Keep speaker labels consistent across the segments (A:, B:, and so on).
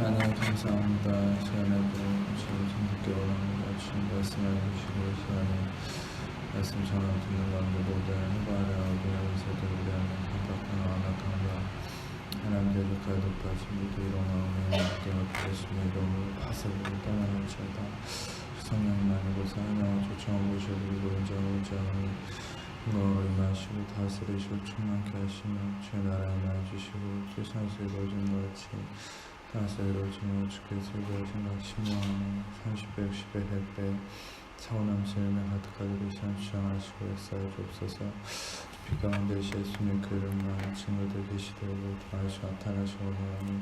A: 하나님 감사합니다. 시간에도 주님 성도께 원합니다. 주님 말씀을 주시고 시간에 말씀 전화 듣는 가운데 모든 해바라고 연세도 위대한 감각하나 안악한가 하나님 대적하여 높아진 모두 일어나오며 함께 주시며 이름으로 파석으로 떠나는지어다. 성령만이 고사 하나와 조청한 곳이 그리고 인정하오니 너로 임하시고 다스리시고 충만케 하시며 주의 나라에 임하주시고 주 산수에 이루어진 것 같이 땅에서 이루어지며 주께서 이루어진 같이 명하며 30배 60배 100배 차오남실며 가득하게 되시는 주장하시고 역사에 주옵소서. 빛 가운데 예수님 그 이름으로 친구들 계시되고 통하시고 나타나시고 하나님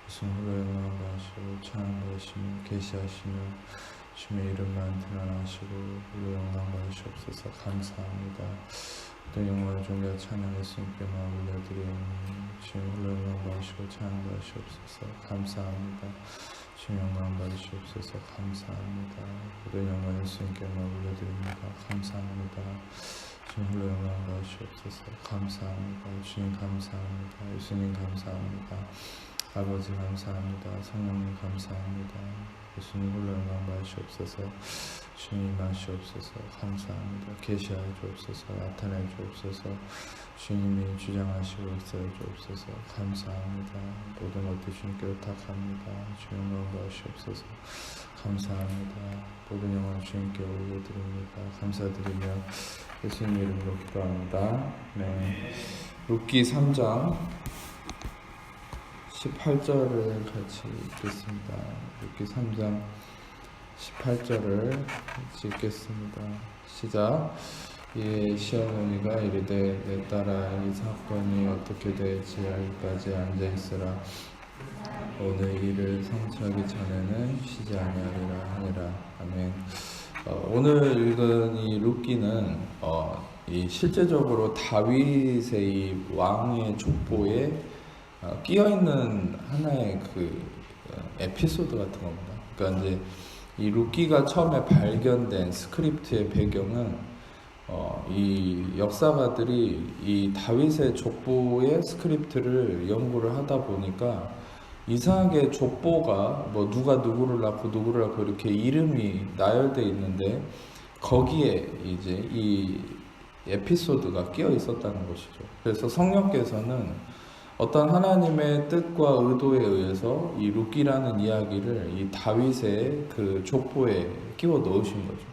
A: 무슨 후로 영광하시고 찬양하시며 계시하시며 주의 이름만 드러나시고 홀로 영광 받으시옵소서. 감사합니다. 또 영광을 존귀와 찬양 예수님께만 올려드리오니 주의 홀로 영광 받으시고 찬양 받으시옵소서. 감사합니다. 주의 영광 받으시옵소서. 감사합니다. 모든 영광 예수님께만 올려드립니다. 감사합니다. 주님 홀로 영광 받으시옵소서. 감사합니다. 주님 감사합니다. 예수님 감사합니다. 아버지 감사합니다. 성령님 감사합니다. 예수님 홀로 영광 받으시옵소서. 주님 임하시옵소서. 감사합니다. 계시하여 주옵소서. 나타내 주옵소서. 주님이 주장하시고 역사해 주옵소서. 감사합니다. 모든 것들 주님께 부탁합니다. 주님 영광 받으시옵소서. 감사합니다. 모든 영광 주님께 올려드립니다. 감사드리며 예수님 이름으로 기도합니다. 네. 룻기 3장 18절을 같이 읽겠습니다. 룻기 3장 18절을 같이 읽겠습니다. 시작. 이에 시어머니가 이르되 내 딸아 이 사건이 어떻게 될지 알기까지 앉아있으라. 오늘 일을 성취하기 전에는 쉬지 아니하리라 하니라. 아멘. 오늘 읽은 이 룻기는 이 실제적으로 다윗의 이 왕의 족보에 끼어있는 하나의 그 에피소드 같은 겁니다. 그러니까 이제 이 룻기가 처음에 발견된 스크립트의 배경은 이 역사가들이 이 다윗의 족보의 스크립트를 연구를 하다 보니까 이상하게 족보가 뭐 누가 누구를 낳고 누구를 낳고 이렇게 이름이 나열되어 있는데 거기에 이제 이 에피소드가 끼어 있었다는 것이죠. 그래서 성령께서는 어떤 하나님의 뜻과 의도에 의해서 이 룻기라는 이야기를 이 다윗의 그 족보에 끼워 넣으신 거죠.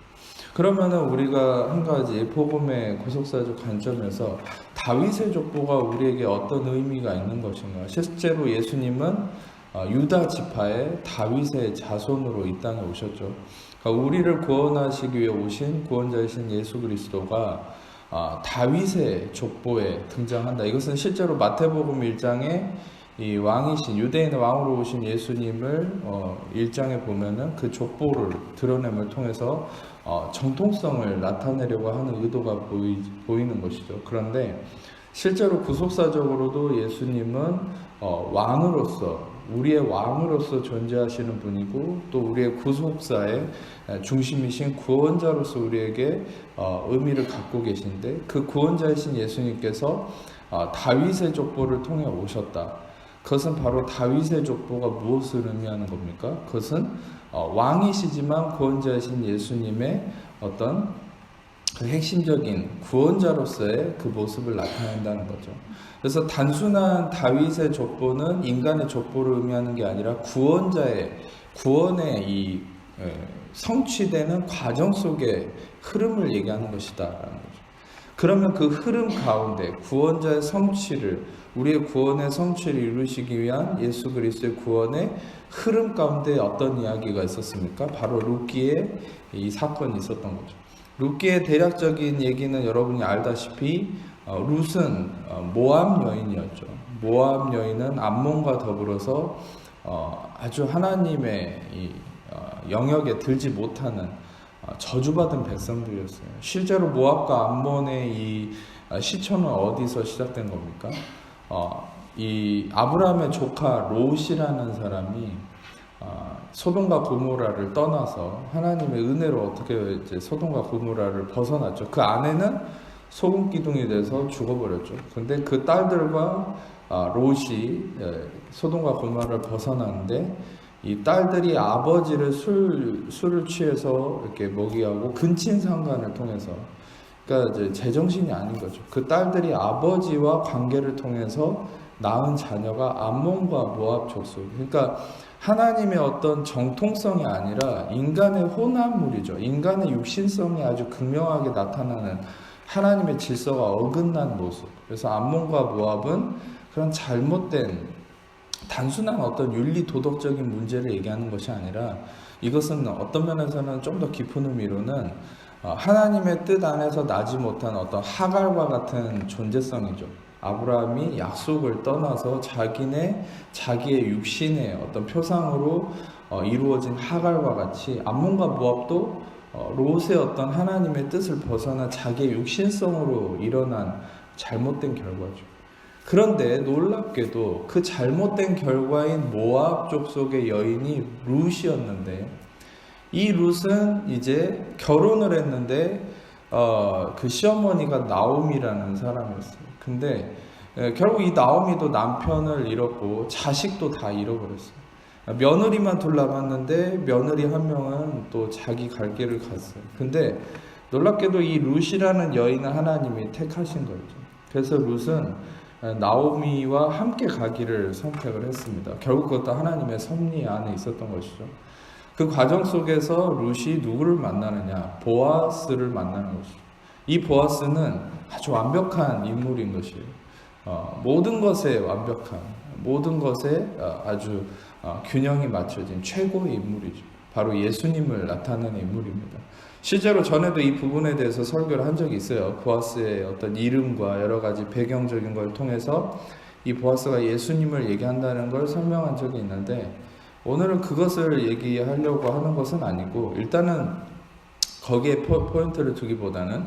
A: 그러면은 우리가 한 가지 복음의 구속사적 관점에서 다윗의 족보가 우리에게 어떤 의미가 있는 것인가? 실제로 예수님은 유다 지파의 다윗의 자손으로 이 땅에 오셨죠. 그러니까 우리를 구원하시기 위해 오신 구원자이신 예수 그리스도가 다윗의 족보에 등장한다. 이것은 실제로 마태복음 1장에 이 왕이신 유대인의 왕으로 오신 예수님을 1장에 보면은 그 족보를 드러냄을 통해서 정통성을 나타내려고 하는 의도가 보이는 것이죠. 그런데 실제로 구속사적으로도 예수님은 왕으로서 우리의 왕으로서 존재하시는 분이고 또 우리의 구속사의 중심이신 구원자로서 우리에게 의미를 갖고 계신데 그 구원자이신 예수님께서 다윗의 족보를 통해 오셨다. 그것은 바로 다윗의 족보가 무엇을 의미하는 겁니까? 그것은 왕이시지만 구원자이신 예수님의 어떤 그 핵심적인 구원자로서의 그 모습을 나타낸다는 거죠. 그래서 단순한 다윗의 족보는 인간의 족보를 의미하는 게 아니라 구원의 이 성취되는 과정 속의 흐름을 얘기하는 것이다라는 거죠. 그러면 그 흐름 가운데 구원자의 성취를 우리의 구원의 성취를 이루시기 위한 예수 그리스도의 구원의 흐름 가운데 어떤 이야기가 있었습니까? 바로 룻기의 이 사건이 있었던 거죠. 룻기의 대략적인 얘기는 여러분이 알다시피 룻은 모압 여인이었죠. 모압 여인은 암몬과 더불어서 아주 하나님의 이 영역에 들지 못하는 저주받은 백성들이었어요. 실제로 모압과 암몬의 이 시초는 어디서 시작된 겁니까? 이 아브라함의 조카 롯이라는 사람이 소돔과 고모라를 떠나서 하나님의 은혜로 어떻게 이제 소돔과 고모라를 벗어났죠. 그 아내는 소금 기둥이 돼서 죽어버렸죠. 근데 그 딸들과 롯이 소돔과 고모라를 벗어나는데 이 딸들이 아버지를 술을 취해서 이렇게 먹이하고 근친상간을 통해서, 그러니까 이제 제정신이 아닌 거죠. 그 딸들이 아버지와 관계를 통해서 낳은 자녀가 암몬과 모압 족속. 그러니까 하나님의 어떤 정통성이 아니라 인간의 혼합물이죠. 인간의 육신성이 아주 극명하게 나타나는 하나님의 질서가 어긋난 모습. 그래서 암몬과 모압은 그런 잘못된 단순한 어떤 윤리 도덕적인 문제를 얘기하는 것이 아니라, 이것은 어떤 면에서는 좀 더 깊은 의미로는 하나님의 뜻 안에서 나지 못한 어떤 하갈과 같은 존재성이죠. 아브라함이 약속을 떠나서 자기의 육신의 어떤 표상으로 이루어진 하갈과 같이 암몬과 모압도 롯의 어떤 하나님의 뜻을 벗어나 자기의 육신성으로 일어난 잘못된 결과죠. 그런데 놀랍게도 그 잘못된 결과인 모압 족속의 여인이 룻이었는데, 이 룻은 이제 결혼을 했는데 그 시어머니가 나오미라는 사람이었어요. 근데 결국 이 나오미도 남편을 잃었고 자식도 다 잃어버렸어요. 며느리만 둘 남았는데 며느리 한 명은 또 자기 갈 길을 갔어요. 근데 놀랍게도 이 룻이라는 여인을 하나님이 택하신 거죠. 그래서 룻은 나오미와 함께 가기를 선택을 했습니다. 결국 그것도 하나님의 섭리 안에 있었던 것이죠. 그 과정 속에서 룻이 누구를 만나느냐? 보아스를 만나는 것이죠. 이 보아스는 아주 완벽한 인물인 것이에요. 모든 것에 완벽한, 모든 것에 아주 균형이 맞춰진 최고의 인물이죠. 바로 예수님을 나타내는 인물입니다. 실제로 전에도 이 부분에 대해서 설교를 한 적이 있어요. 보아스의 어떤 이름과 여러 가지 배경적인 걸 통해서 이 보아스가 예수님을 얘기한다는 걸 설명한 적이 있는데, 오늘은 그것을 얘기하려고 하는 것은 아니고, 일단은 거기에 포인트를 두기보다는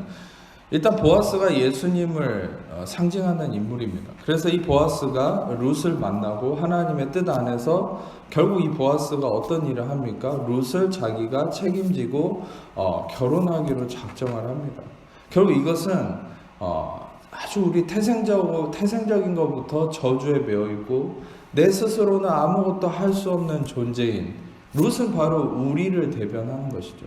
A: 일단 보아스가 예수님을 상징하는 인물입니다. 그래서 이 보아스가 룻을 만나고 하나님의 뜻 안에서 결국 이 보아스가 어떤 일을 합니까? 룻을 자기가 책임지고 결혼하기로 작정을 합니다. 결국 이것은 아주 우리 태생적인 것부터 저주에 매여 있고 내 스스로는 아무것도 할 수 없는 존재인 룻은 바로 우리를 대변하는 것이죠.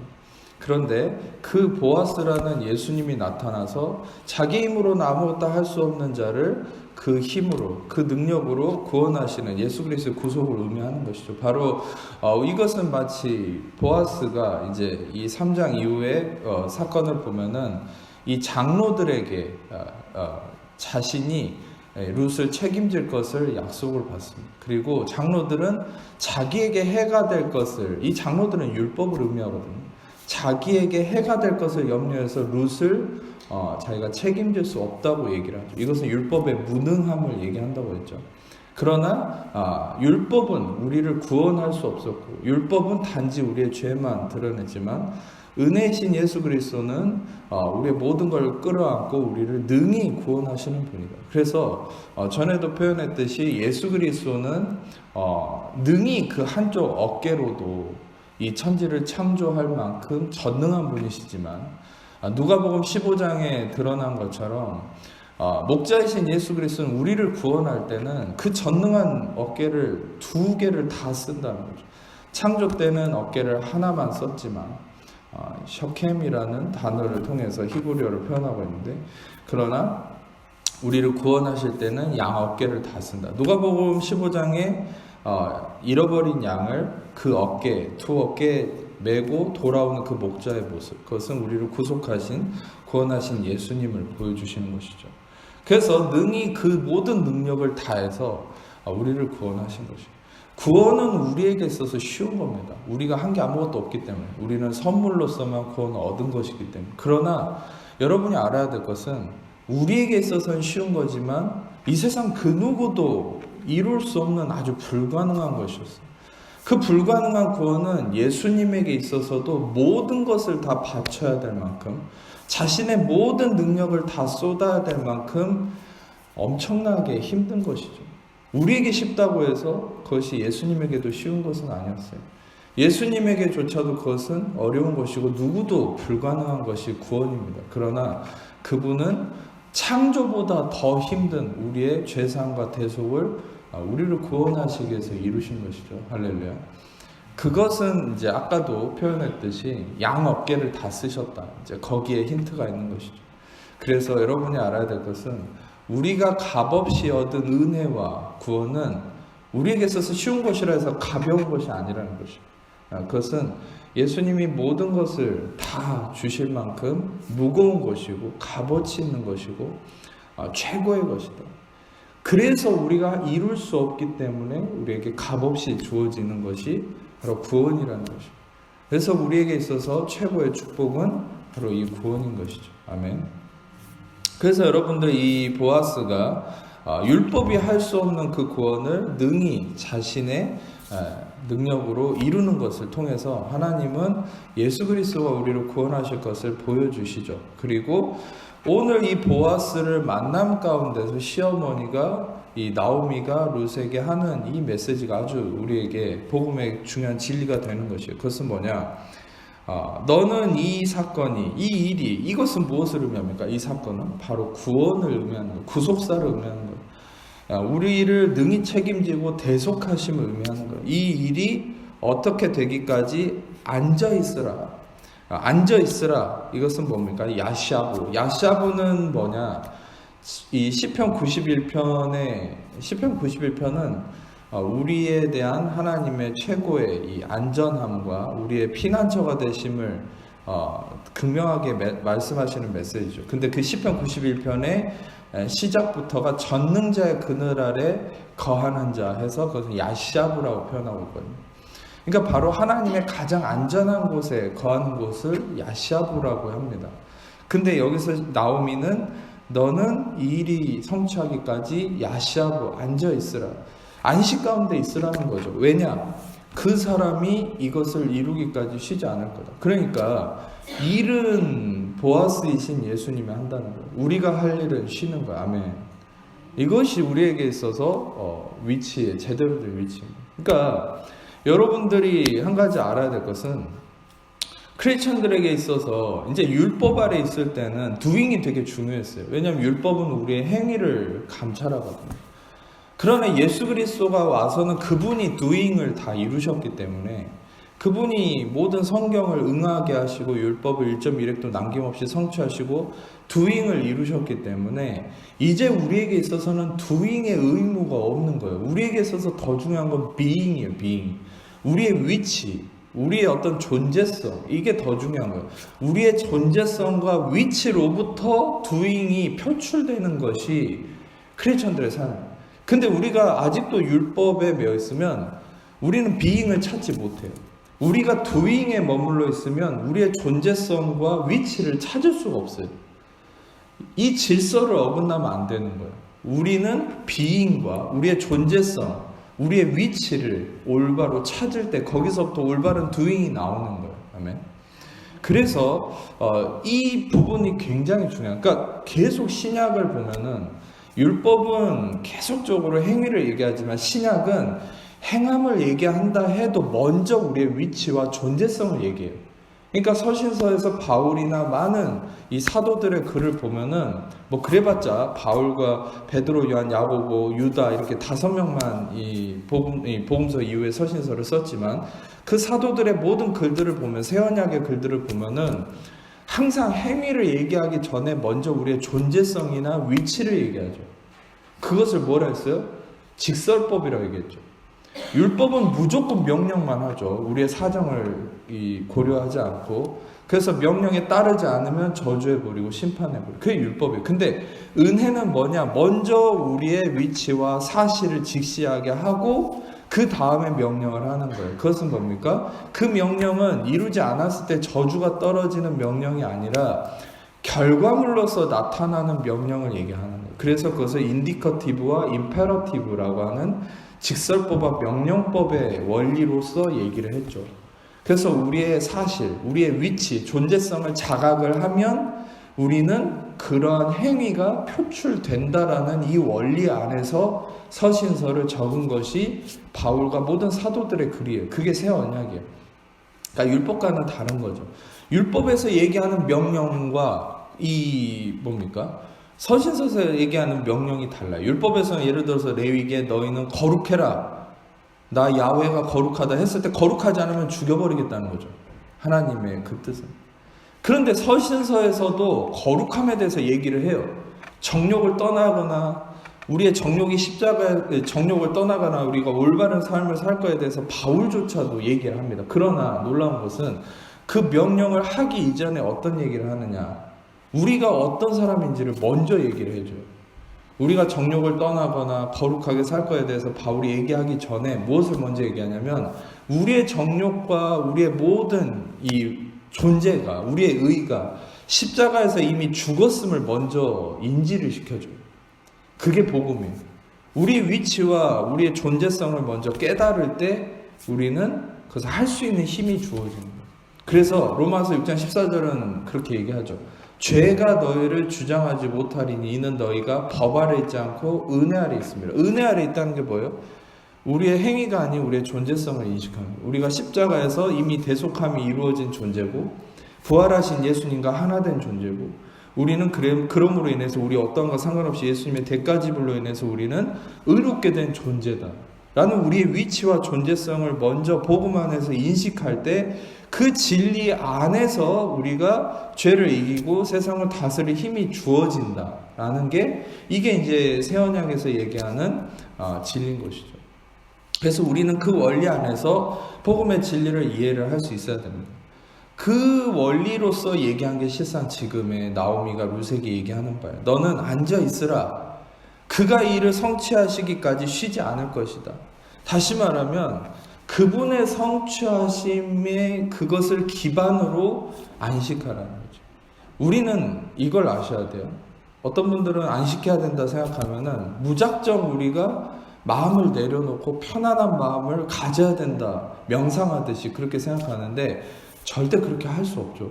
A: 그런데 그 보아스라는 예수님이 나타나서 자기 힘으로는 아무것도 할 수 없는 자를 그 힘으로, 그 능력으로 구원하시는 예수 그리스도의 구속을 의미하는 것이죠. 바로 이것은 마치 보아스가 이제 이 3장 이후에 사건을 보면은 이 장로들에게 자신이 룻을 책임질 것을 약속을 받습니다. 그리고 장로들은 자기에게 해가 될 것을, 이 장로들은 율법을 의미하거든요. 자기에게 해가 될 것을 염려해서 룻을 자기가 책임질 수 없다고 얘기를 하죠. 이것은 율법의 무능함을 얘기한다고 했죠. 그러나 율법은 우리를 구원할 수 없었고, 율법은 단지 우리의 죄만 드러냈지만, 은혜이신 예수 그리스도는 우리의 모든 걸 끌어안고 우리를 능히 구원하시는 분이다. 그래서 전에도 표현했듯이 예수 그리스도는 능히 그 한쪽 어깨로도 이 천지를 창조할 만큼 전능한 분이시지만, 누가복음 15장에 드러난 것처럼 목자이신 예수 그리스도는 우리를 구원할 때는 그 전능한 어깨를 두 개를 다 쓴다는 거죠. 창조 때는 어깨를 하나만 썼지만 셔켐이라는 단어를 통해서 히브리어를 표현하고 있는데, 그러나 우리를 구원하실 때는 양 어깨를 다 쓴다. 누가복음 15장에 잃어버린 양을 그 어깨, 두 어깨에 메고 돌아오는 그 목자의 모습, 그것은 우리를 구속하신, 구원하신 예수님을 보여주시는 것이죠. 그래서 능히 그 모든 능력을 다해서 우리를 구원하신 것이죠. 구원은 우리에게 있어서 쉬운 겁니다. 우리가 한 게 아무것도 없기 때문에, 우리는 선물로서만 구원을 얻은 것이기 때문에. 그러나 여러분이 알아야 될 것은 우리에게 있어서는 쉬운 거지만 이 세상 그 누구도 이룰 수 없는 아주 불가능한 것이었어요. 그 불가능한 구원은 예수님에게 있어서도 모든 것을 다 바쳐야 될 만큼, 자신의 모든 능력을 다 쏟아야 될 만큼 엄청나게 힘든 것이죠. 우리에게 쉽다고 해서 그것이 예수님에게도 쉬운 것은 아니었어요. 예수님에게조차도 그것은 어려운 것이고 누구도 불가능한 것이 구원입니다. 그러나 그분은 창조보다 더 힘든 우리의 죄사함과 대속을 우리를 구원하시기 위해서 이루신 것이죠. 할렐루야. 그것은 이제 아까도 표현했듯이 양 어깨를 다 쓰셨다. 이제 거기에 힌트가 있는 것이죠. 그래서 여러분이 알아야 될 것은 우리가 값없이 얻은 은혜와 구원은 우리에게 있어서 쉬운 것이라 해서 가벼운 것이 아니라는 것이죠. 그것은 예수님이 모든 것을 다 주실 만큼 무거운 것이고 값어치 있는 것이고 최고의 것이다. 그래서 우리가 이룰 수 없기 때문에 우리에게 값없이 주어지는 것이 바로 구원이라는 것이죠. 그래서 우리에게 있어서 최고의 축복은 바로 이 구원인 것이죠. 아멘. 그래서 여러분들 이 보아스가 율법이 할 수 없는 그 구원을 능히 자신의 능력으로 이루는 것을 통해서 하나님은 예수 그리스도가 우리를 구원하실 것을 보여주시죠. 그리고 오늘 이 보아스를 만남 가운데서 시어머니가 이 나오미가 룻에게 하는 이 메시지가 아주 우리에게 복음의 중요한 진리가 되는 것이에요. 그것은 뭐냐? 너는 이 사건이, 이 일이, 이것은 무엇을 의미합니까? 이 사건은 바로 구원을 의미하는 거예요. 구속사를 의미하는 거예요. 우리를 능히 책임지고 대속하심을 의미하는 거예요. 이 일이 어떻게 되기까지 앉아있으라. 앉아있으라. 이것은 뭡니까? 야샤부. 야샤부는 뭐냐? 이 시편 91편은 우리에 대한 하나님의 최고의 이 안전함과 우리의 피난처가 되심을 극명하게 말씀하시는 메시지죠. 근데 그 시편 91편의 시작부터가 전능자의 그늘 아래 거하는 자 해서 그것을 야샤부라고 표현하고 있거든요. 그러니까 바로 하나님의 가장 안전한 곳에 거하는 곳을 야샤부라고 합니다. 근데 여기서 나오미는 너는 이 일이 성취하기까지 야샤부 앉아있으라. 안식 가운데 있으라는 거죠. 왜냐? 그 사람이 이것을 이루기까지 쉬지 않을 거다. 그러니까 일은 보아스이신 예수님이 한다는 거예요. 우리가 할 일은 쉬는 거예요. 아멘. 이것이 우리에게 있어서 위치에 제대로 된 위치입니다. 그러니까 여러분들이 한 가지 알아야 될 것은 크리스천들에게 있어서 이제 율법 아래 있을 때는 doing이 되게 중요했어요. 왜냐하면 율법은 우리의 행위를 감찰하거든요. 그러나 예수 그리스도가 와서는 그분이 doing을 다 이루셨기 때문에 그분이 모든 성경을 응하게 하시고 율법을 1.1획도 남김없이 성취하시고 doing을 이루셨기 때문에 이제 우리에게 있어서는 doing의 의무가 없는 거예요. 우리에게 있어서 더 중요한 건 being이에요. being. 우리의 위치, 우리의 어떤 존재성, 이게 더 중요한 거예요. 우리의 존재성과 위치로부터 doing이 표출되는 것이 크리스천들의 삶이에요. 근데 우리가 아직도 율법에 매여 있으면 우리는 being을 찾지 못해요. 우리가 doing에 머물러 있으면 우리의 존재성과 위치를 찾을 수가 없어요. 이 질서를 어긋나면 안 되는 거예요. 우리는 being과 우리의 존재성, 우리의 위치를 올바로 찾을 때 거기서부터 올바른 doing이 나오는 거예요. 아멘. 그래서 이 부분이 굉장히 중요해요. 그러니까 계속 신약을 보면은 율법은 계속적으로 행위를 얘기하지만 신약은 행함을 얘기한다 해도 먼저 우리의 위치와 존재성을 얘기해요. 그러니까 서신서에서 바울이나 많은 이 사도들의 글을 보면은 뭐 그래봤자 바울과 베드로, 요한, 야고보, 유다 이렇게 5명만 이 복음서 이후에 서신서를 썼지만 그 사도들의 모든 글들을 보면 새 언약의 글들을 보면은 항상 행위를 얘기하기 전에 먼저 우리의 존재성이나 위치를 얘기하죠. 그것을 뭐라 했어요? 직설법이라고 얘기했죠. 율법은 무조건 명령만 하죠. 우리의 사정을 고려하지 않고. 그래서 명령에 따르지 않으면 저주해버리고 심판해버리고. 그게 율법이에요. 근데 은혜는 뭐냐? 먼저 우리의 위치와 사실을 직시하게 하고 그 다음에 명령을 하는 거예요. 그것은 뭡니까? 그 명령은 이루지 않았을 때 저주가 떨어지는 명령이 아니라 결과물로서 나타나는 명령을 얘기하는 거예요. 그래서 그것을 인디커티브와 임페러티브라고 하는 직설법과 명령법의 원리로서 얘기를 했죠. 그래서 우리의 사실, 우리의 위치, 존재성을 자각을 하면 우리는 그러한 행위가 표출된다라는 이 원리 안에서 서신서를 적은 것이 바울과 모든 사도들의 글이에요. 그게 새 언약이에요. 그러니까 율법과는 다른 거죠. 율법에서 얘기하는 명령과 이 뭡니까? 서신서에서 얘기하는 명령이 달라요. 율법에서는 예를 들어서 레위기에 너희는 거룩해라, 나 야훼가 거룩하다 했을 때 거룩하지 않으면 죽여버리겠다는 거죠. 하나님의 그 뜻은. 그런데 서신서에서도 거룩함에 대해서 얘기를 해요. 정욕을 떠나거나 우리의 정욕이 정욕을 떠나거나 우리가 올바른 삶을 살 거에 대해서 바울조차도 얘기를 합니다. 그러나 놀라운 것은 그 명령을 하기 이전에 어떤 얘기를 하느냐, 우리가 어떤 사람인지를 먼저 얘기를 해줘요. 우리가 정욕을 떠나거나 거룩하게 살 거에 대해서 바울이 얘기하기 전에 무엇을 먼저 얘기하냐면 우리의 정욕과 우리의 모든 이 존재가, 우리의 의가 십자가에서 이미 죽었음을 먼저 인지를 시켜줘요. 그게 복음이에요. 우리 위치와 우리의 존재성을 먼저 깨달을 때 우리는 그것을 할 수 있는 힘이 주어지는 거예요. 그래서 로마서 6장 14절은 그렇게 얘기하죠. 죄가 너희를 주장하지 못하리니 이는 너희가 법 아래 있지 않고 은혜 아래 있습니다. 은혜 아래 있다는 게 뭐예요? 우리의 행위가 아닌 우리의 존재성을 인식하는 거예요. 우리가 십자가에서 이미 대속함이 이루어진 존재고 부활하신 예수님과 하나 된 존재고 우리는 그럼으로 인해서 우리 어떤 것과 상관없이 예수님의 대가지불로 인해서 우리는 의롭게 된 존재다 라는 우리의 위치와 존재성을 먼저 복음 안에서 인식할 때 그 진리 안에서 우리가 죄를 이기고 세상을 다스릴 힘이 주어진다 라는 게 이게 이제 새 언약에서 얘기하는 진리인 것이죠. 그래서 우리는 그 원리 안에서 복음의 진리를 이해를 할 수 있어야 됩니다. 그 원리로서 얘기한 게 실상 지금의 나오미가 룻에게 얘기하는 바예요. 너는 앉아 있으라. 그가 이 일을 성취하시기까지 쉬지 않을 것이다. 다시 말하면 그분의 성취하심의 그것을 기반으로 안식하라는 거죠. 우리는 이걸 아셔야 돼요. 어떤 분들은 안식해야 된다 생각하면은 무작정 우리가 마음을 내려놓고 편안한 마음을 가져야 된다, 명상하듯이 그렇게 생각하는데 절대 그렇게 할 수 없죠.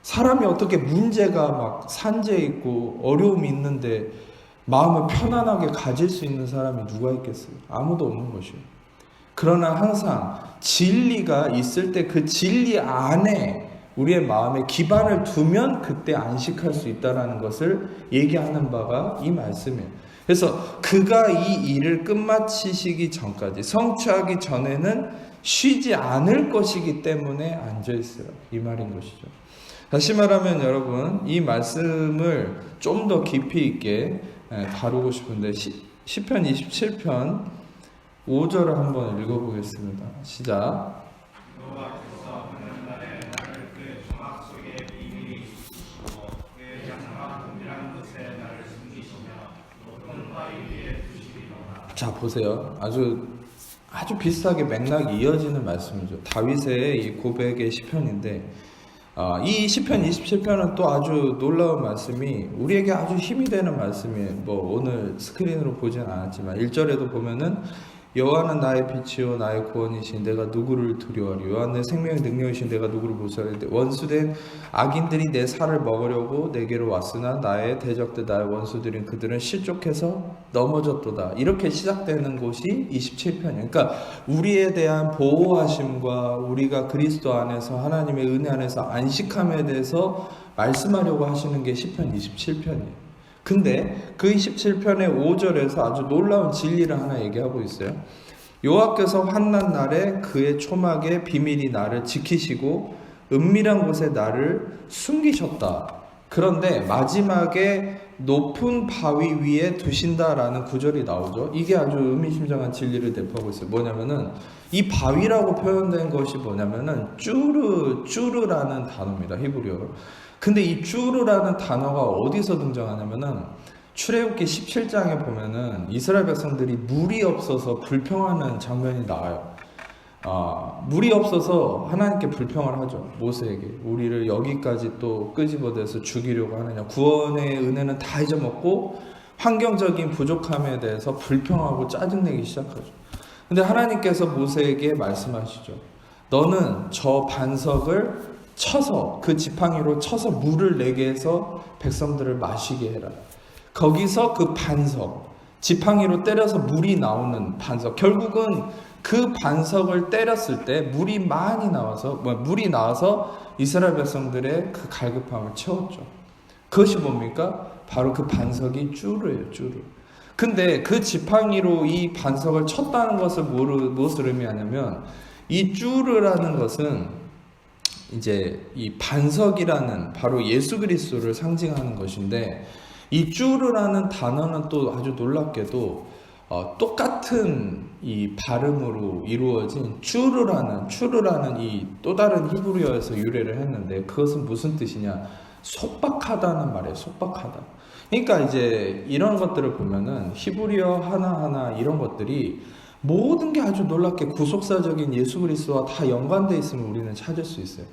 A: 사람이 어떻게 문제가 막 산재해 있고 어려움이 있는데 마음을 편안하게 가질 수 있는 사람이 누가 있겠어요? 아무도 없는 것이에요. 그러나 항상 진리가 있을 때 그 진리 안에 우리의 마음에 기반을 두면 그때 안식할 수 있다는 것을 얘기하는 바가 이 말씀이에요. 그래서 그가 이 일을 끝마치시기 전까지, 성취하기 전에는 쉬지 않을 것이기 때문에 앉아있으라, 이 말인 것이죠. 다시 말하면 여러분, 이 말씀을 좀 더 깊이 있게 다루고 싶은데 시편 27편 5절을 한번 읽어보겠습니다. 시작. 자, 보세요. 아주 비슷하게 맥락이 이어지는 말씀이죠. 다윗의 이 고백의 시편인데 이 시편 27편은 또 아주 놀라운 말씀이 우리에게 아주 힘이 되는 말씀이에요. 뭐 오늘 스크린으로 보진 않았지만 1절에도 보면은 여호와는 나의 빛이요 나의 구원이신 내가 누구를 두려워하리. 여호와는 내 생명의 능력이신 내가 누구를 무서워하리. 원수된 악인들이 내 살을 먹으려고 내게로 왔으나 나의 대적들 나의 원수들인 그들은 실족해서 넘어졌도다. 이렇게 시작되는 곳이 27편이에요. 그러니까 우리에 대한 보호하심과 우리가 그리스도 안에서 하나님의 은혜 안에서 안식함에 대해서 말씀하려고 하시는 게 시편 27편이에요. 근데 그 27편의 5절에서 아주 놀라운 진리를 하나 얘기하고 있어요. 여호와께서 환난 날에 그의 초막의 비밀이 나를 지키시고 은밀한 곳에 나를 숨기셨다. 그런데 마지막에 높은 바위 위에 두신다라는 구절이 나오죠. 이게 아주 의미심장한 진리를 내포하고 있어요. 뭐냐면은 이 바위라고 표현된 것이 뭐냐면은 쭈르라는 단어입니다. 히브리어로. 근데 이 쭈르라는 단어가 어디서 등장하냐면은 출애굽기 17장에 보면은 이스라엘 백성들이 물이 없어서 불평하는 장면이 나와요. 물이 없어서 하나님께 불평을 하죠. 모세에게 우리를 여기까지 또 끄집어내서 죽이려고 하느냐, 구원의 은혜는 다 잊어먹고 환경적인 부족함에 대해서 불평하고 짜증내기 시작하죠. 근데 하나님께서 모세에게 말씀하시죠. 너는 저 반석을 쳐서 그 지팡이로 쳐서 물을 내게 해서 백성들을 마시게 해라. 거기서 그 반석, 지팡이로 때려서 물이 나오는 반석, 결국은 그 반석을 때렸을 때 물이 많이 나와서 이스라엘 백성들의 그 갈급함을 채웠죠. 그것이 뭡니까? 바로 그 반석이 쭈르예요, 쭈르. 근데 그 지팡이로 이 반석을 쳤다는 것을 무엇을 의미하냐면, 이 쭈르라는 것은 이제 이 반석이라는 바로 예수 그리스도를 상징하는 것인데, 이 쭈르라는 단어는 또 아주 놀랍게도 똑같은 이 발음으로 이루어진 추르라는 이 또 다른 히브리어에서 유래를 했는데, 그것은 무슨 뜻이냐? 속박하다는 말이에요. 속박하다. 그러니까 이제 이런 것들을 보면은 히브리어 하나하나 이런 것들이 모든 게 아주 놀랍게 구속사적인 예수 그리스도와 다 연관되어 있음을 우리는 찾을 수 있어요.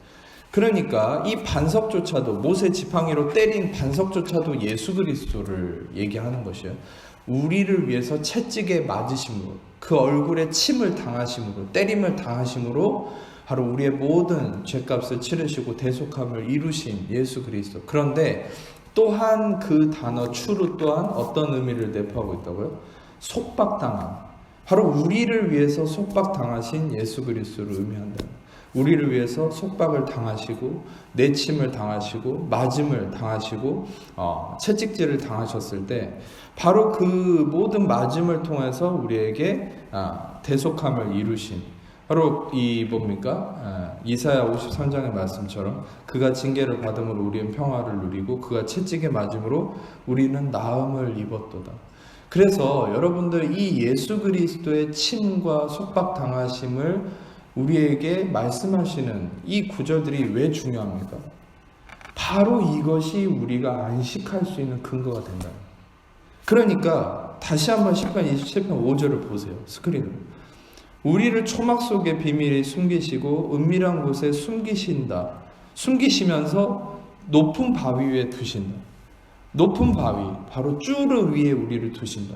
A: 그러니까 이 반석조차도, 모세 지팡이로 때린 반석조차도 예수 그리스도를 얘기하는 것이에요. 우리를 위해서 채찍에 맞으심으로, 그 얼굴에 침을 당하심으로, 때림을 당하심으로 바로 우리의 모든 죄값을 치르시고 대속함을 이루신 예수 그리스도. 그런데 또한 그 단어 추루 또한 어떤 의미를 내포하고 있다고요? 속박당함. 바로 우리를 위해서 속박당하신 예수 그리스도를 의미한다. 우리를 위해서 속박을 당하시고 내침을 당하시고 맞음을 당하시고 채찍질을 당하셨을 때, 바로 그 모든 맞음을 통해서 우리에게 대속함을 이루신, 바로 이 뭡니까? 이사야 53장의 말씀처럼 그가 징계를 받음으로 우리는 평화를 누리고 그가 채찍에 맞음으로 우리는 나음을 입었도다. 그래서 여러분들, 이 예수 그리스도의 침과 속박 당하심을 우리에게 말씀하시는 이 구절들이 왜 중요합니까? 바로 이것이 우리가 안식할 수 있는 근거가 된다. 그러니까 다시 한번 시편 27편 5절을 보세요. 스크린으로. 우리를 초막 속에 비밀히 숨기시고 은밀한 곳에 숨기시면서 높은 바위 위에 두신다. 높은 바위, 바로 쭈르 위에 우리를 두신다.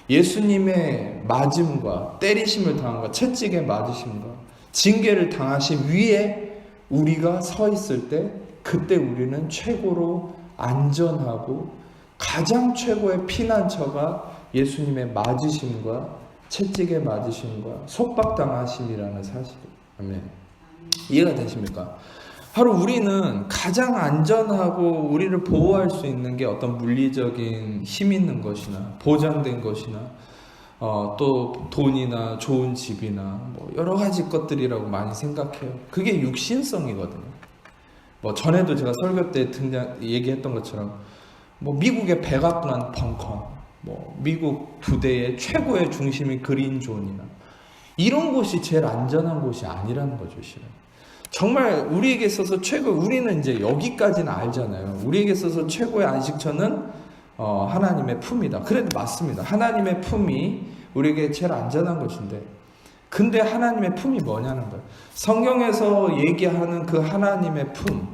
A: 예수님의 맞음과 때리심을 당함과 채찍에 맞으심과 징계를 당하신 위에 우리가 서 있을 때, 그때 우리는 최고로 안전하고 가장 최고의 피난처가 예수님의 맞으심과 채찍에 맞으심과 속박당하심이라는 사실이에요. 아멘. 이해가 되십니까? 바로 우리는 가장 안전하고 우리를 보호할 수 있는 게 어떤 물리적인 힘 있는 것이나 보장된 것이나 또 돈이나 좋은 집이나 뭐 여러 가지 것들이라고 많이 생각해요. 그게 육신성이거든요. 뭐 전에도 제가 설교 때 얘기했던 것처럼 뭐 미국의 백악관 벙커, 뭐 미국 부대의 최고의 중심이 그린존이나 이런 곳이 제일 안전한 곳이 아니라는 거죠, 실은. 정말 우리에게 있어서 우리는 이제 여기까지는 알잖아요. 우리에게 있어서 최고의 안식처는 하나님의 품이다. 그래도 맞습니다. 하나님의 품이 우리에게 제일 안전한 것인데, 근데 하나님의 품이 뭐냐는 거예요. 성경에서 얘기하는 그 하나님의 품,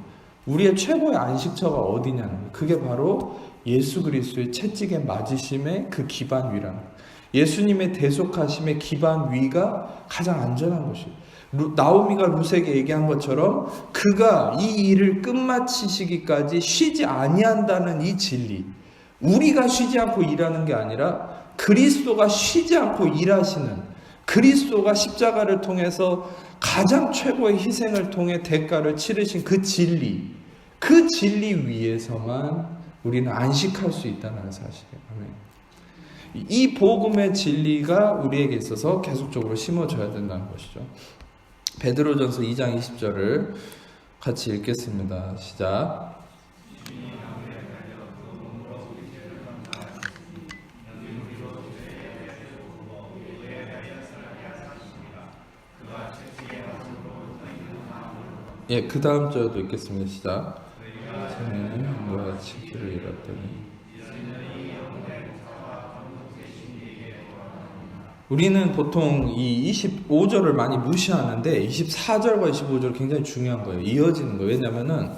A: 우리의 최고의 안식처가 어디냐는 거예요. 그게 바로 예수 그리스도의 채찍에 맞으심의 그 기반 위라는 거예요. 예수님의 대속하심의 기반 위가 가장 안전한 것이에요. 나오미가 룻에게 얘기한 것처럼 그가 이 일을 끝마치시기까지 쉬지 아니한다는 이 진리, 우리가 쉬지 않고 일하는 게 아니라 그리스도가 쉬지 않고 일하시는, 그리스도가 십자가를 통해서 가장 최고의 희생을 통해 대가를 치르신 그 진리, 그 진리 위에서만 우리는 안식할 수 있다는 사실이에요. 아멘. 이 복음의 진리가 우리에게 있어서 계속적으로 심어져야 된다는 것이죠. 베드로전서 2장 20절을 같이 읽겠습니다. 시작. 예, 그 다음 절도 읽겠습니다. 시작. 너가 지키를 잃었더니. 우리는 보통 이 25절을 많이 무시하는데 24절과 25절 굉장히 중요한 거예요. 이어지는 거예요. 왜냐면은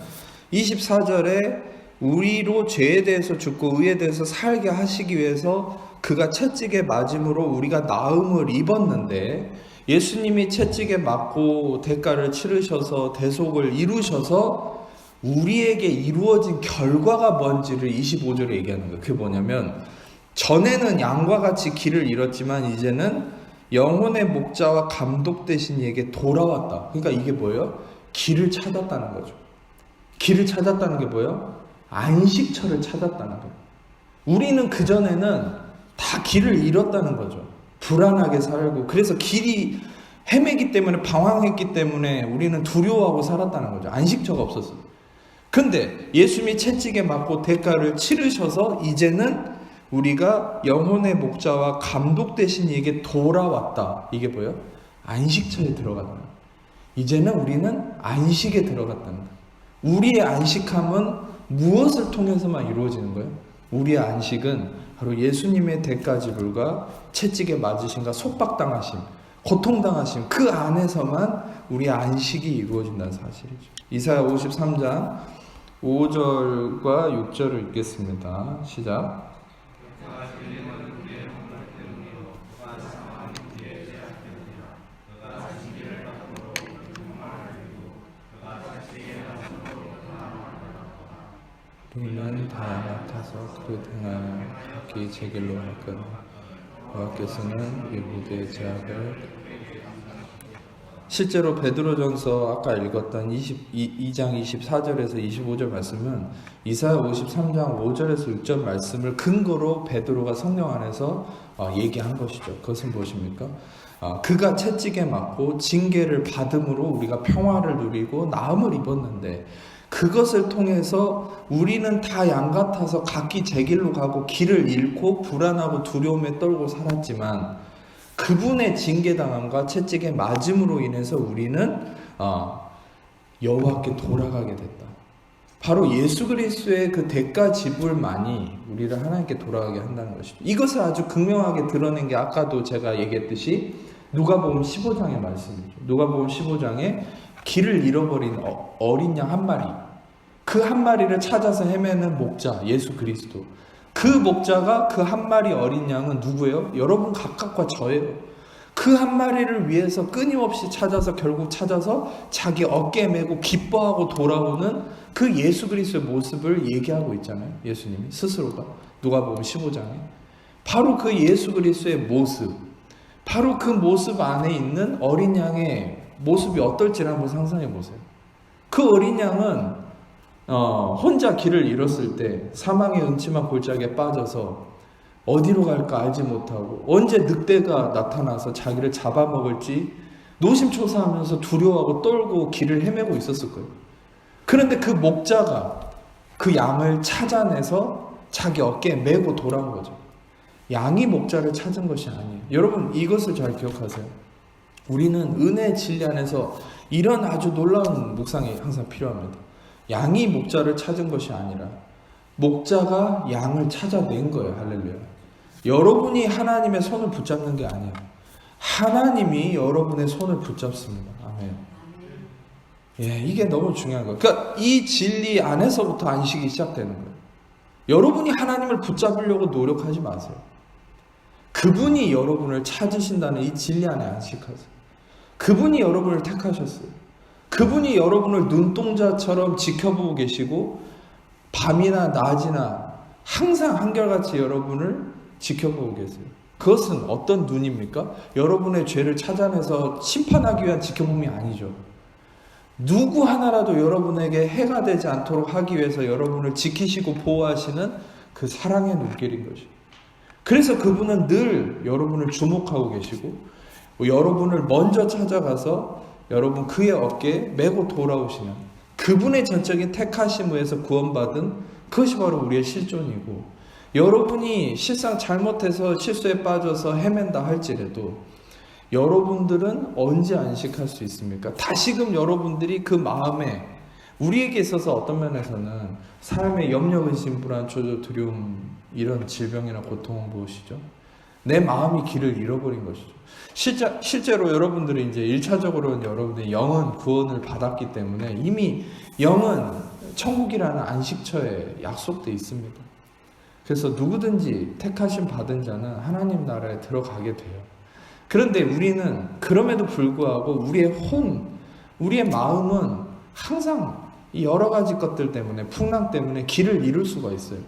A: 24절에 우리로 죄에 대해서 죽고 의에 대해서 살게 하시기 위해서 그가 채찍에 맞음으로 우리가 나음을 입었는데, 예수님이 채찍에 맞고 대가를 치르셔서 대속을 이루셔서 우리에게 이루어진 결과가 뭔지를 25절에 얘기하는 거예요. 그게 뭐냐면, 전에는 양과 같이 길을 잃었지만 이제는 영혼의 목자와 감독 되신 이에게 돌아왔다. 그러니까 이게 뭐예요? 길을 찾았다는 거죠. 길을 찾았다는 게 뭐예요? 안식처를 찾았다는 거예요. 우리는 그전에는 다 길을 잃었다는 거죠. 불안하게 살고, 그래서 길이 헤매기 때문에, 방황했기 때문에 우리는 두려워하고 살았다는 거죠. 안식처가 없었어요. 근데 예수님이 채찍에 맞고 대가를 치르셔서 이제는 우리가 영혼의 목자와 감독 되신 이에게 돌아왔다. 이게 뭐예요? 안식처에 들어갔다. 이제는 우리는 안식에 들어갔다는 거예요. 우리의 안식함은 무엇을 통해서만 이루어지는 거예요? 우리의 안식은 바로 예수님의 대가 지불과 채찍에 맞으심과 속박당하심, 고통당하심, 그 안에서만 우리의 안식이 이루어진다는 사실이죠. 이사야 53장 5절과 6절을 읽겠습니다. 시작. 우리는 다 같아서 그 등하여 각기 제 길로 갔거늘 여호와께서는 우리 모두의 죄악을. 실제로 베드로전서 아까 읽었던 2장 24절에서 25절 말씀은 이사야 53장 5절에서 6절 말씀을 근거로 베드로가 성령 안에서 얘기한 것이죠. 그것은 무엇입니까? 그가 채찍에 맞고 징계를 받음으로 우리가 평화를 누리고 나음을 입었는데, 그것을 통해서 우리는 다 양 같아서 각기 제 길로 가고 길을 잃고 불안하고 두려움에 떨고 살았지만, 그분의 징계당함과 채찍에 맞음으로 인해서 우리는 여호와께 돌아가게 됐다. 바로 예수 그리스도의 그 대가 지불만이 우리를 하나님께 돌아가게 한다는 것이죠. 이것을 아주 극명하게 드러낸 게 아까도 제가 얘기했듯이 누가복음 15장의 말씀이죠. 누가복음 15장에 길을 잃어버린 어린 양 한 마리, 그 한 마리를 찾아서 헤매는 목자 예수 그리스도, 그 목자가 그 한 마리 어린 양은 누구예요? 여러분 각각과 저예요. 그 한 마리를 위해서 끊임없이 찾아서 결국 찾아서 자기 어깨에 메고 기뻐하고 돌아오는 그 예수 그리스도의 모습을 얘기하고 있잖아요. 예수님이 스스로가 누가복음 15장에 바로 그 예수 그리스도의 모습, 바로 그 모습 안에 있는 어린 양의 모습이 어떨지를 한번 상상해 보세요. 그 어린 양은 혼자 길을 잃었을 때 사망의 음침한 골짜기에 빠져서 어디로 갈까 알지 못하고 언제 늑대가 나타나서 자기를 잡아먹을지 노심초사하면서 두려워하고 떨고 길을 헤매고 있었을 거예요. 그런데 그 목자가 그 양을 찾아내서 자기 어깨에 메고 돌아온 거죠. 양이 목자를 찾은 것이 아니에요. 여러분 이것을 잘 기억하세요. 우리는 은혜의 진리 안에서 이런 아주 놀라운 묵상이 항상 필요합니다. 양이 목자를 찾은 것이 아니라 목자가 양을 찾아낸 거예요. 할렐루야. 여러분이 하나님의 손을 붙잡는 게 아니에요. 하나님이 여러분의 손을 붙잡습니다. 아멘. 예, 이게 너무 중요한 거예요. 그러니까 이 진리 안에서부터 안식이 시작되는 거예요. 여러분이 하나님을 붙잡으려고 노력하지 마세요. 그분이 여러분을 찾으신다는 이 진리 안에 안식하세요. 그분이 여러분을 택하셨어요. 그분이 여러분을 눈동자처럼 지켜보고 계시고 밤이나 낮이나 항상 한결같이 여러분을 지켜보고 계세요. 그것은 어떤 눈입니까? 여러분의 죄를 찾아내서 심판하기 위한 지켜봄이 아니죠. 누구 하나라도 여러분에게 해가 되지 않도록 하기 위해서 여러분을 지키시고 보호하시는 그 사랑의 눈길인 것이죠. 그래서 그분은 늘 여러분을 주목하고 계시고 여러분을 먼저 찾아가서 여러분 그의 어깨에 메고 돌아오시는 그분의 전적인 택하심에서 구원받은 그것이 바로 우리의 실존이고, 여러분이 실상 잘못해서 실수에 빠져서 헤맨다 할지라도 여러분들은 언제 안식할 수 있습니까? 다시금 여러분들이 그 마음에, 우리에게 있어서 어떤 면에서는 삶의 염려, 근심, 불안, 조조, 두려움, 이런 질병이나 고통은 무엇이죠? 내 마음이 길을 잃어버린 것이죠. 실제로 여러분들이 이제 1차적으로는 여러분들의 영은 구원을 받았기 때문에 이미 영은 천국이라는 안식처에 약속되어 있습니다. 그래서 누구든지 택하심 받은 자는 하나님 나라에 들어가게 돼요. 그런데 우리는 그럼에도 불구하고 우리의 마음은 항상 이 여러 가지 것들 때문에, 풍랑 때문에 길을 잃을 수가 있어요.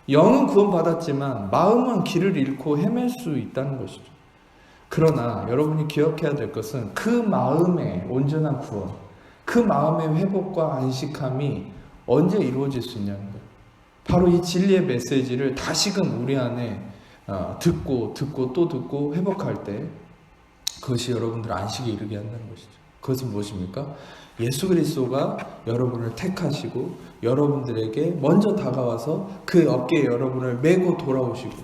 A: 영은 구원받았지만 마음은 길을 잃고 헤맬 수 있다는 것이죠. 그러나 여러분이 기억해야 될 것은 그 마음의 온전한 구원, 그 마음의 회복과 안식함이 언제 이루어질 수 있냐는 거예요. 바로 이 진리의 메시지를 다시금 우리 안에 듣고 또 듣고 회복할 때 그것이 여러분들 안식에 이르게 한다는 것이죠. 그것은 무엇입니까? 예수 그리스도가 여러분을 택하시고 여러분들에게 먼저 다가와서 그 어깨에 여러분을 메고 돌아오시고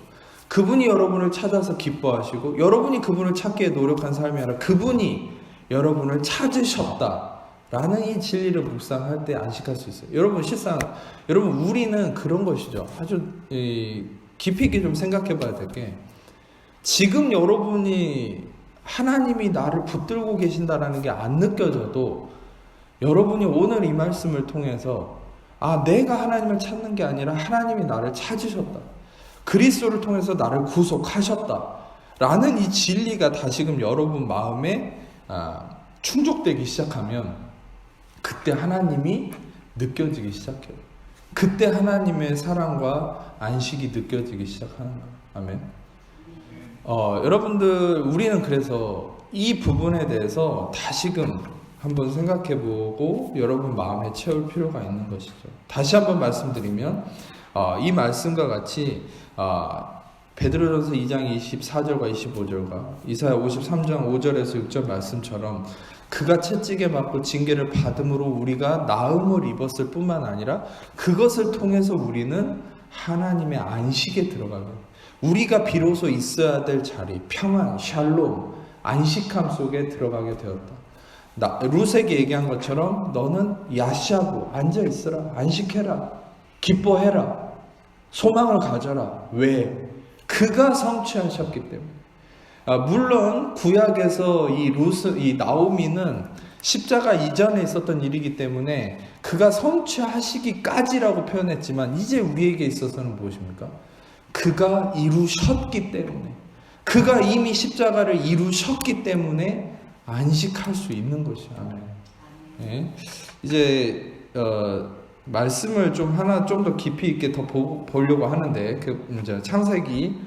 A: 그분이 여러분을 찾아서 기뻐하시고 여러분이 그분을 찾기에 노력한 삶이 아니라 그분이 여러분을 찾으셨다라는 이 진리를 묵상할 때 안식할 수 있어요. 여러분 실상 여러분 우리는 그런 것이죠. 아주 깊이 있게 좀 생각해 봐야 될 게 지금 여러분이 하나님이 나를 붙들고 계신다라는 게 안 느껴져도 여러분이 오늘 이 말씀을 통해서 내가 하나님을 찾는 게 아니라 하나님이 나를 찾으셨다. 그리스도를 통해서 나를 구속하셨다. 라는 이 진리가 다시금 여러분 마음에 충족되기 시작하면 그때 하나님이 느껴지기 시작해요. 그때 하나님의 사랑과 안식이 느껴지기 시작하는 거예요. 아멘. 여러분들 우리는 그래서 이 부분에 대해서 다시금 한번 생각해보고 여러분 마음에 채울 필요가 있는 것이죠. 다시 한번 말씀드리면 이 말씀과 같이 베드로전서 2장 24절과 25절과 이사야 53장 5절에서 6절 말씀처럼 그가 채찍에 맞고 징계를 받음으로 우리가 나음을 입었을 뿐만 아니라 그것을 통해서 우리는 하나님의 안식에 들어가게 우리가 비로소 있어야 될 자리, 평안, 샬롬, 안식함 속에 들어가게 되었다. 루세게 얘기한 것처럼 너는 야시하고 앉아있으라, 안식해라, 기뻐해라, 소망을 가져라. 왜? 그가 성취하셨기 때문에. 물론 구약에서 이 나오미는 십자가 이전에 있었던 일이기 때문에 그가 성취하시기까지라고 표현했지만 이제 우리에게 있어서는 무엇입니까? 그가 이루셨기 때문에 그가 이미 십자가를 이루셨기 때문에 안식할 수 있는 것이야. 네. 이제 말씀을 좀 더 깊이 있게 더 보려고 하는데 이제 창세기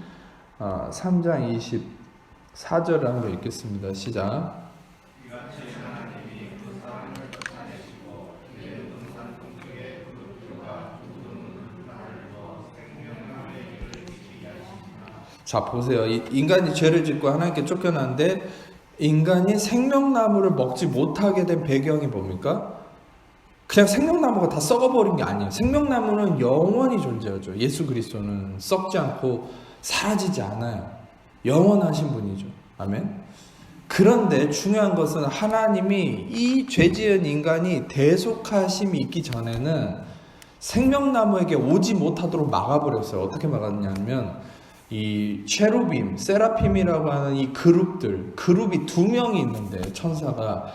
A: 3장 24절을 한번 읽겠습니다. 시작. 자 보세요. 인간이 죄를 짓고 하나님께 쫓겨났는데 인간이 생명나무를 먹지 못하게 된 배경이 뭡니까? 그냥 생명나무가 다 썩어버린 게 아니에요. 생명나무는 영원히 존재하죠. 예수 그리스도는 썩지 않고 사라지지 않아요. 영원하신 분이죠. 아멘. 그런데 중요한 것은 하나님이 이 죄지은 인간이 대속하심이 있기 전에는 생명나무에게 오지 못하도록 막아버렸어요. 어떻게 막았냐면 이 체루빔, 세라핌이라고 하는 이 그룹이 2명이 있는데 천사가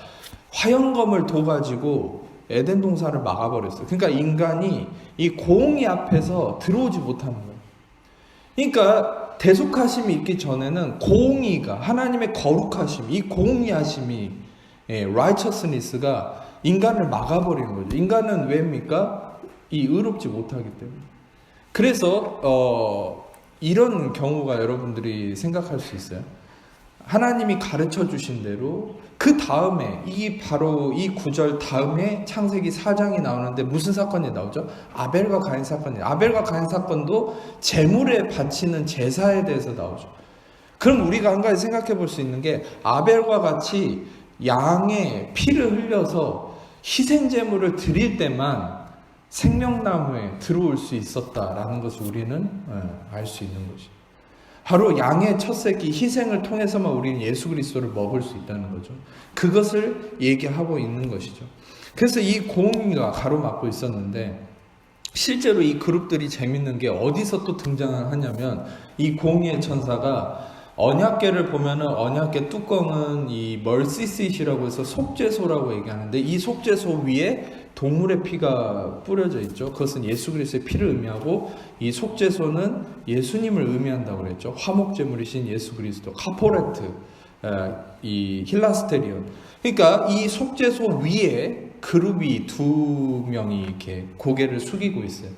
A: 화영검을 둬가지고 에덴 동산을 막아버렸어요. 그러니까 인간이 이 공의 앞에서 들어오지 못하는 거예요. 그러니까 대속하심이 있기 전에는 공의가 하나님의 거룩하심, 이 공의하심이 righteousness가 인간을 막아버리는 거죠. 인간은 왜입니까? 이 의롭지 못하기 때문에. 그래서 이런 경우가 여러분들이 생각할 수 있어요. 하나님이 가르쳐 주신 대로 그 다음에 바로 이 구절 다음에 창세기 4장이 나오는데 무슨 사건이 나오죠? 아벨과 가인 사건이에요. 아벨과 가인 사건도 제물에 바치는 제사에 대해서 나오죠. 그럼 우리가 한 가지 생각해 볼 수 있는 게 아벨과 같이 양의 피를 흘려서 희생 제물을 드릴 때만 생명나무에 들어올 수 있었다라는 것을 우리는 알 수 있는 것이죠. 바로 양의 첫 새끼 희생을 통해서만 우리는 예수 그리스도를 먹을 수 있다는 거죠. 그것을 얘기하고 있는 것이죠. 그래서 이 공의가 가로막고 있었는데 실제로 이 그룹들이 재밌는 게 어디서 또 등장하냐면 이 공의의 천사가 언약궤를 보면은 언약궤 뚜껑은 이 멀시싯이라고 해서 속죄소라고 얘기하는데 이 속죄소 위에 동물의 피가 뿌려져 있죠. 그것은 예수 그리스도의 피를 의미하고 이 속죄소는 예수님을 의미한다고 그랬죠. 화목제물이신 예수 그리스도, 카포레트, 이 힐라스테리온. 그러니까 이 속죄소 위에 그룹이 2명이 이렇게 고개를 숙이고 있어요.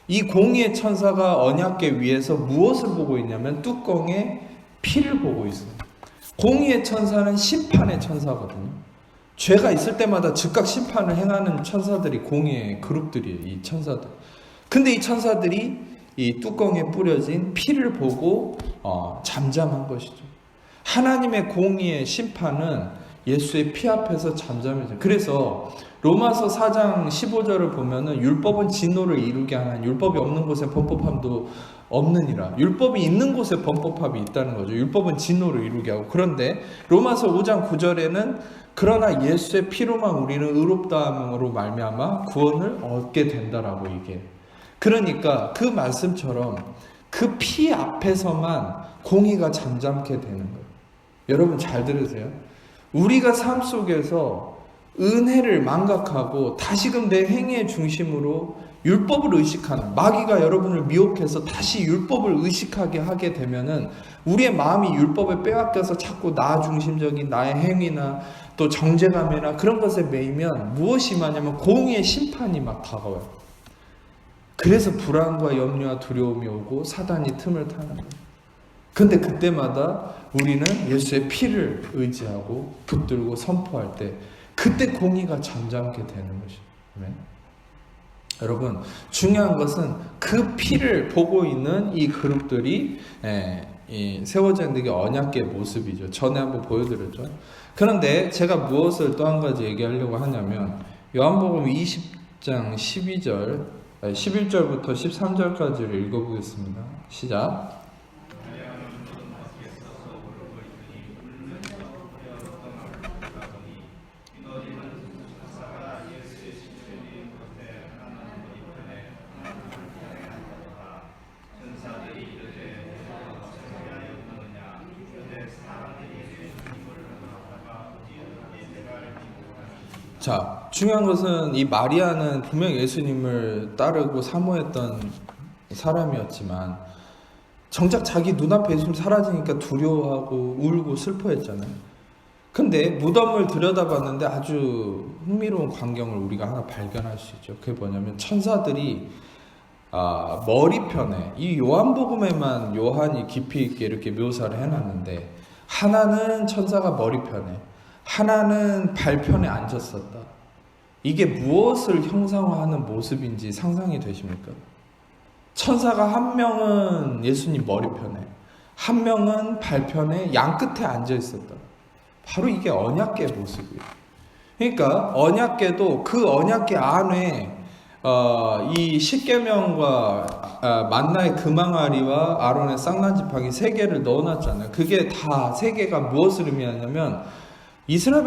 A: 이 공의의 천사가 언약궤 위에서 무엇을 보고 있냐면 뚜껑에 피를 보고 있어요. 공의의 천사는 심판의 천사거든요. 죄가 있을 때마다 즉각 심판을 행하는 천사들이 공의의 그룹들이에요. 이 천사들. 근데 이 천사들이 이 뚜껑에 뿌려진 피를 보고 잠잠한 것이죠. 하나님의 공의의 심판은 예수의 피 앞에서 잠잠해져요. 그래서 로마서 4장 15절을 보면은 율법은 진노를 이루게 하는, 율법이 없는 곳에 범법함도 없느니라. 율법이 있는 곳에 범법함이 있다는 거죠. 율법은 진노를 이루게 하고. 그런데 로마서 5장 9절에는 그러나 예수의 피로만 우리는 의롭다함으로 말미암아 구원을 얻게 된다라고 얘기해요. 그러니까 그 말씀처럼 그 피 앞에서만 공의가 잠잠게 되는 거예요. 여러분 잘 들으세요. 우리가 삶 속에서 은혜를 망각하고 다시금 내 행위의 중심으로 율법을 의식하는, 마귀가 여러분을 미혹해서 다시 율법을 의식하게 하게 되면은 우리의 마음이 율법에 빼앗겨서 자꾸 나 중심적인 나의 행위나 또 정죄감이나 그런 것에 매이면 무엇이 임하냐면 공의의 심판이 막 다가와요. 그래서 불안과 염려와 두려움이 오고 사단이 틈을 타는 거예요. 근데 그때마다 우리는 예수의 피를 의지하고 붙들고 선포할 때 그때 공의가 잠잠게 되는 것이죠. 네? 여러분 중요한 것은 그 피를 보고 있는 이 그룹들이 세워져 있는 게 언약궤 모습이죠. 전에 한번 보여드렸죠. 그런데 제가 무엇을 또 한 가지 얘기하려고 하냐면 요한복음 20장 11절부터 13절까지를 읽어보겠습니다. 시작. 자, 중요한 것은 이 마리아는 분명 예수님을 따르고 사모했던 사람이었지만 정작 자기 눈앞에 예수님 사라지니까 두려워하고 울고 슬퍼했잖아요. 근데 무덤을 들여다봤는데 아주 흥미로운 광경을 우리가 하나 발견할 수 있죠. 그게 뭐냐면 천사들이 머리편에, 이 요한복음에만 요한이 깊이 있게 이렇게 묘사를 해놨는데 하나는 천사가 머리편에, 하나는 발편에 앉았었다. 이게 무엇을 형상화하는 모습인지 상상이 되십니까? 천사가 한 명은 예수님 머리편에, 한 명은 발편에 양 끝에 앉아 있었다. 바로 이게 언약궤의 모습이에요. 그러니까 언약궤도 그 언약궤 안에 이 십계명과 만나의 금항아리와 아론의 쌍난지팡이 세 개를 넣어놨잖아요. 그게 다 세 개가 무엇을 의미하냐면 이스라엘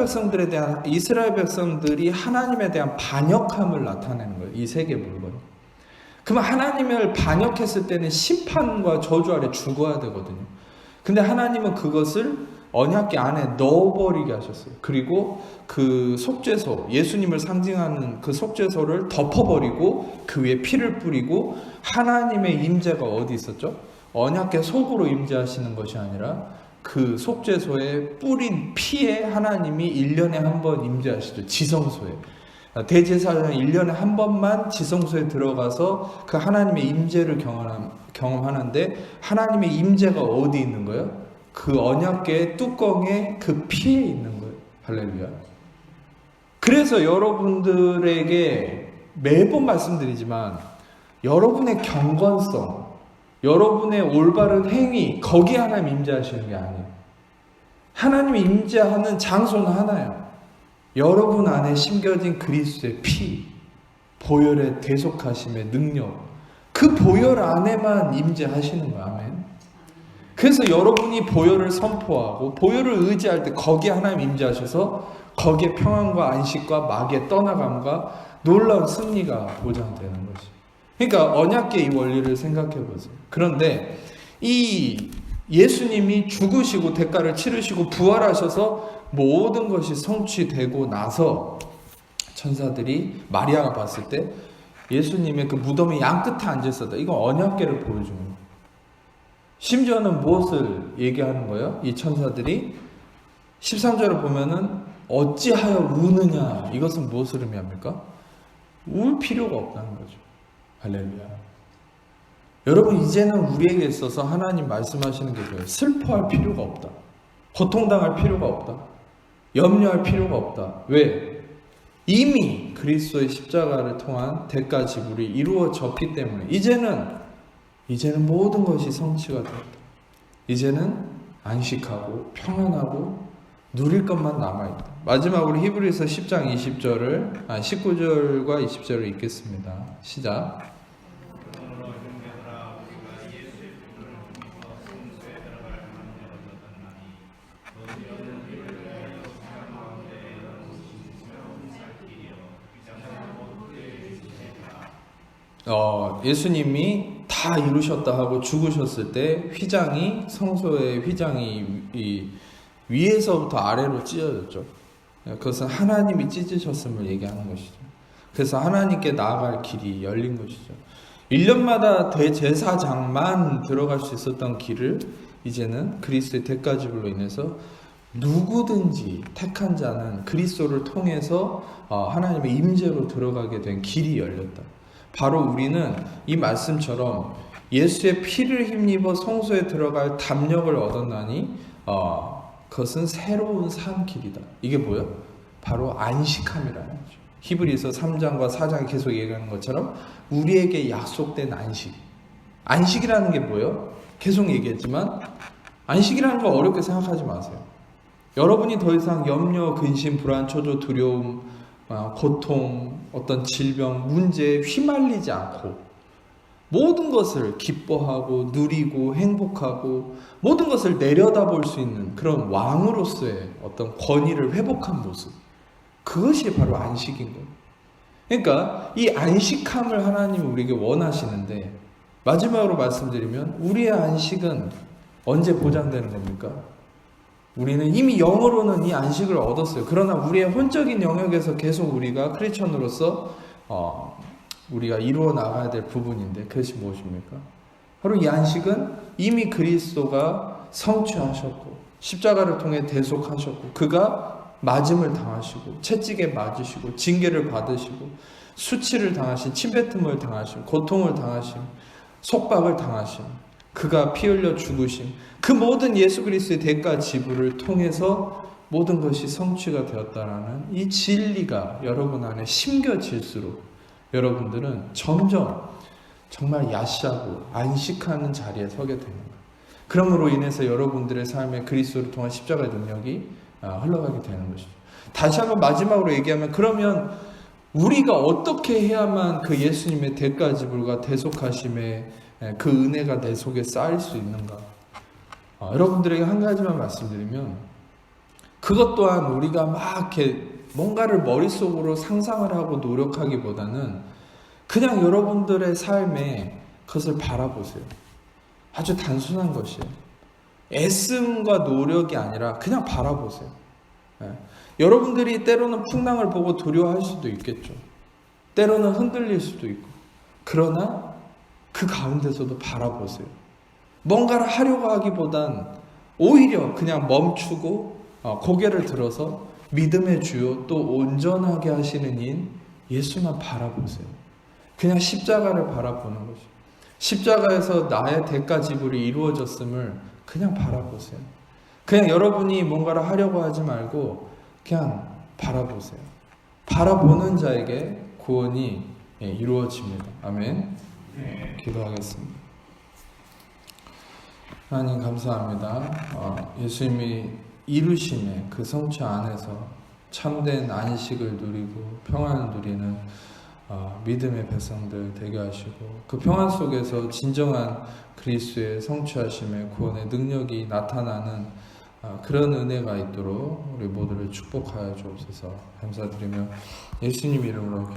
A: 백성들이 하나님에 대한 반역함을 나타내는 거예요. 이 세 개 물건이. 그러면 하나님을 반역했을 때는 심판과 저주 아래 죽어야 되거든요. 근데 하나님은 그것을 언약궤 안에 넣어버리게 하셨어요. 그리고 그 속죄소, 예수님을 상징하는 그 속죄소를 덮어버리고 그 위에 피를 뿌리고 하나님의 임재가 어디 있었죠? 언약궤 속으로 임재하시는 것이 아니라 그 속죄소에 뿌린 피에 하나님이 1년에 한 번 임재하시죠. 지성소에. 대제사장은 1년에 한 번만 지성소에 들어가서 그 하나님의 임재를 경험하는데 하나님의 임재가 어디 있는 거예요? 그 언약궤의 뚜껑에 그 피에 있는 거예요. 할렐루야. 그래서 여러분들에게 매번 말씀드리지만 여러분의 경건성, 여러분의 올바른 행위, 거기에 하나님 임재하시는 게 아니에요. 하나님이 임재하는 장소는 하나예요. 여러분 안에 심겨진 그리스도의 피, 보혈의 대속하심의 능력, 그 보혈 안에만 임재하시는 거예요. 아멘. 그래서 여러분이 보혈을 선포하고 보혈을 의지할 때 거기에 하나님 임재하셔서 거기에 평안과 안식과 마귀의 떠나감과 놀라운 승리가 보장되는 거지. 그러니까 언약궤 이 원리를 생각해 보세요. 그런데 이 예수님이 죽으시고 대가를 치르시고 부활하셔서 모든 것이 성취되고 나서 천사들이 마리아가 봤을 때 예수님의 그 무덤의 양 끝에 앉아 있었다. 이건 언약궤를 보여주는 거예요. 심지어는 무엇을 얘기하는 거예요? 이 천사들이 13절을 보면은 어찌하여 우느냐, 이것은 무엇을 의미합니까? 울 필요가 없다는 거죠. 할렐루야. 여러분 이제는 우리에게 있어서 하나님 말씀하시는 게 그래요. 슬퍼할 필요가 없다. 고통당할 필요가 없다. 염려할 필요가 없다. 왜? 이미 그리스도의 십자가를 통한 대가 지불이 이루어졌기 때문에 이제는 모든 것이 성취가 되었다. 이제는 안식하고 평안하고 누릴 것만 남아있다. 마지막으로 히브리서 10장 19절과 20절을 읽겠습니다. 시작. 예수님이 다 이루셨다 하고 죽으셨을 때 성소의 휘장이 위에서부터 아래로 찢어졌죠. 그것은 하나님이 찢으셨음을 얘기하는 것이죠. 그래서 하나님께 나아갈 길이 열린 것이죠. 1년마다 대제사장만 들어갈 수 있었던 길을 이제는 그리스도의 대가지불로 인해서 누구든지 택한 자는 그리스도를 통해서 하나님의 임재로 들어가게 된 길이 열렸다. 바로 우리는 이 말씀처럼 예수의 피를 힘입어 성소에 들어갈 담력을 얻었나니 그것은 새로운 산 길이다. 이게 뭐야? 바로 안식함이라는 거죠. 히브리서 3장과 4장에 계속 얘기하는 것처럼 우리에게 약속된 안식. 안식이라는 게 뭐예요? 계속 얘기했지만 안식이라는 거 어렵게 생각하지 마세요. 여러분이 더 이상 염려, 근심, 불안, 초조, 두려움, 고통, 어떤 질병, 문제에 휘말리지 않고 모든 것을 기뻐하고 누리고 행복하고 모든 것을 내려다볼 수 있는 그런 왕으로서의 어떤 권위를 회복한 모습, 그것이 바로 안식인 거예요. 그러니까 이 안식함을 하나님이 우리에게 원하시는데, 마지막으로 말씀드리면 우리의 안식은 언제 보장되는 겁니까? 우리는 이미 영으로는 이 안식을 얻었어요. 그러나 우리의 혼적인 영역에서 계속 우리가 크리스천으로서 우리가 이루어 나가야 될 부분인데, 그것이 무엇입니까? 바로 이 안식은 이미 그리스도가 성취하셨고 십자가를 통해 대속하셨고 그가 맞음을 당하시고 채찍에 맞으시고 징계를 받으시고 수치를 당하신, 침뱉음을 당하신, 고통을 당하신, 속박을 당하신, 그가 피 흘려 죽으신 그 모든 예수 그리스도의 대가 지불을 통해서 모든 것이 성취가 되었다라는 이 진리가 여러분 안에 심겨질수록 여러분들은 점점 정말 야시하고 안식하는 자리에 서게 되는 거예요. 그러므로 인해서 여러분들의 삶에 그리스도를 통한 십자가의 능력이 흘러가게 되는 것이죠. 다시 한번 마지막으로 얘기하면, 그러면 우리가 어떻게 해야만 그 예수님의 대가 지불과 대속하심의 그 은혜가 내 속에 쌓일 수 있는가? 여러분들에게 한 가지만 말씀드리면, 그것 또한 우리가 막 이렇게 뭔가를 머릿속으로 상상을 하고 노력하기보다는 그냥 여러분들의 삶에 그것을 바라보세요. 아주 단순한 것이에요. 애씀과 노력이 아니라 그냥 바라보세요. 여러분들이 때로는 풍랑을 보고 두려워할 수도 있겠죠. 때로는 흔들릴 수도 있고. 그러나 그 가운데서도 바라보세요. 뭔가를 하려고 하기보단 오히려 그냥 멈추고 고개를 들어서 믿음의 주요 또 온전하게 하시는 인 예수만 바라보세요. 그냥 십자가를 바라보는 거죠. 십자가에서 나의 대가 지불이 이루어졌음을 그냥 바라보세요. 그냥 여러분이 뭔가를 하려고 하지 말고 그냥 바라보세요. 바라보는 자에게 구원이 이루어집니다. 아멘. 기도하겠습니다. 하나님 감사합니다. 예수님이 이루심의 그 성취 안에서 참된 안식을 누리고 평안을 누리는 믿음의 백성들 되게 하시고, 그 평안 속에서 진정한 그리스도의 성취하심의 구원의 능력이 나타나는 그런 은혜가 있도록 우리 모두를 축복하여 주옵소서. 감사드리며 예수님 이름으로